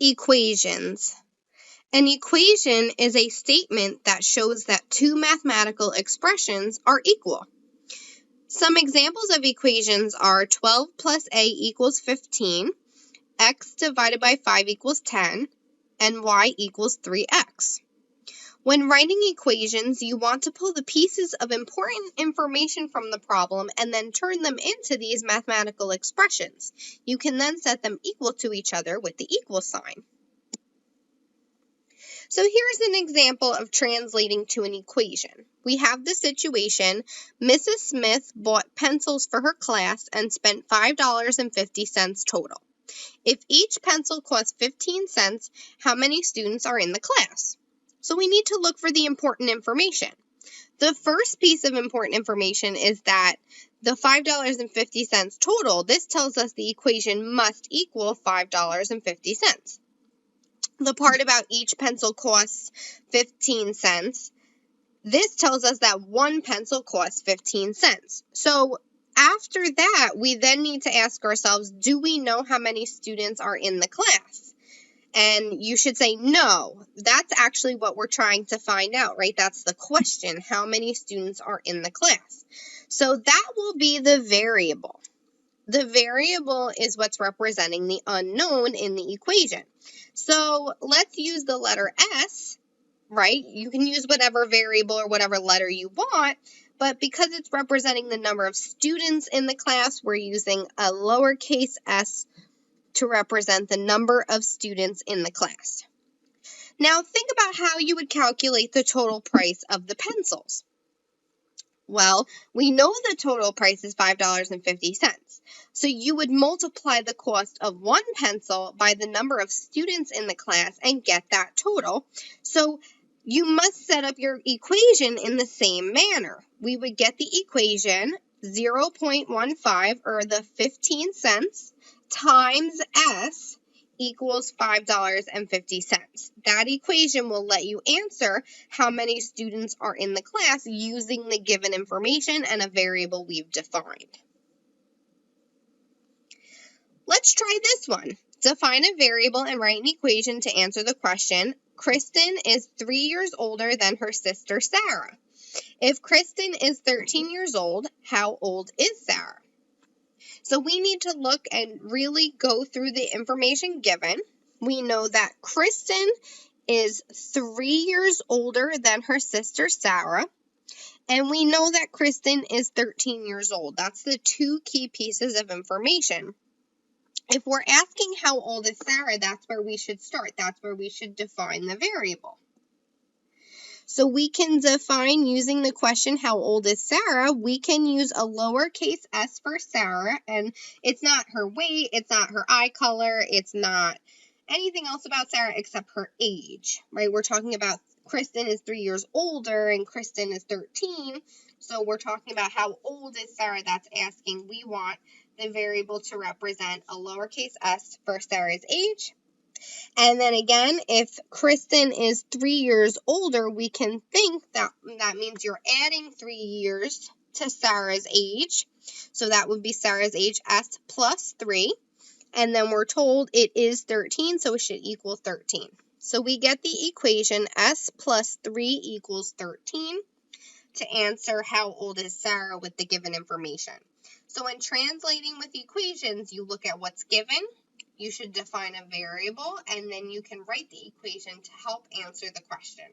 Equations. An equation is a statement that shows that two mathematical expressions are equal. Some examples of equations are 12 plus a equals 15, x divided by 5 equals 10, and y equals 3x. When writing equations, you want to pull the pieces of important information from the problem and then turn them into these mathematical expressions. You can then set them equal to each other with the equal sign. So here's an example of translating to an equation. We have the situation, Mrs. Smith bought pencils for her class and spent $5.50 total. If each pencil costs 15 cents, how many students are in the class? So we need to look for the important information. The first piece of important information is that the $5.50 total, this tells us the equation must equal $5.50. The part about each pencil costs 15 cents, this tells us that one pencil costs 15 cents. So after that, we then need to ask ourselves, do we know how many students are in the class? And you should say no. That's actually what we're trying to find out, right? That's the question, how many students are in the class? So that will be the variable. The variable is what's representing the unknown in the equation. So let's use the letter S, right? You can use whatever variable or whatever letter you want, but because it's representing the number of students in the class, we're using a lowercase s to represent the number of students in the class. Now think about how you would calculate the total price of the pencils. Well, we know the total price is $5.50. So you would multiply the cost of one pencil by the number of students in the class and get that total. So you must set up your equation in the same manner. We would get the equation 0.15, or the 15 cents, times S equals $5.50. That equation will let you answer how many students are in the class using the given information and a variable we've defined. Let's try this one. Define a variable and write an equation to answer the question, Kristen is 3 years older than her sister Sarah. If Kristen is 13 years old, how old is Sarah? So we need to look and really go through the information given. We know that Kristen is 3 years older than her sister Sarah. And we know that Kristen is 13 years old. That's the two key pieces of information. If we're asking how old is Sarah, that's where we should start. That's where we should define the variable. So we can define using the question, how old is Sarah? We can use a lowercase s for Sarah, and it's not her weight, it's not her eye color, it's not anything else about Sarah except her age, right? We're talking about Kristen is 3 years older and Kristen is 13. So we're talking about how old is Sarah, that's asking. We want the variable to represent a lowercase s for Sarah's age. And then again, if Kristen is 3 years older, we can think that means you're adding 3 years to Sarah's age. So that would be Sarah's age, S plus 3. And then we're told it is 13, so it should equal 13. So we get the equation S plus 3 equals 13 to answer how old is Sarah with the given information. So when translating with equations, you look at what's given. You should define a variable, and then you can write the equation to help answer the question.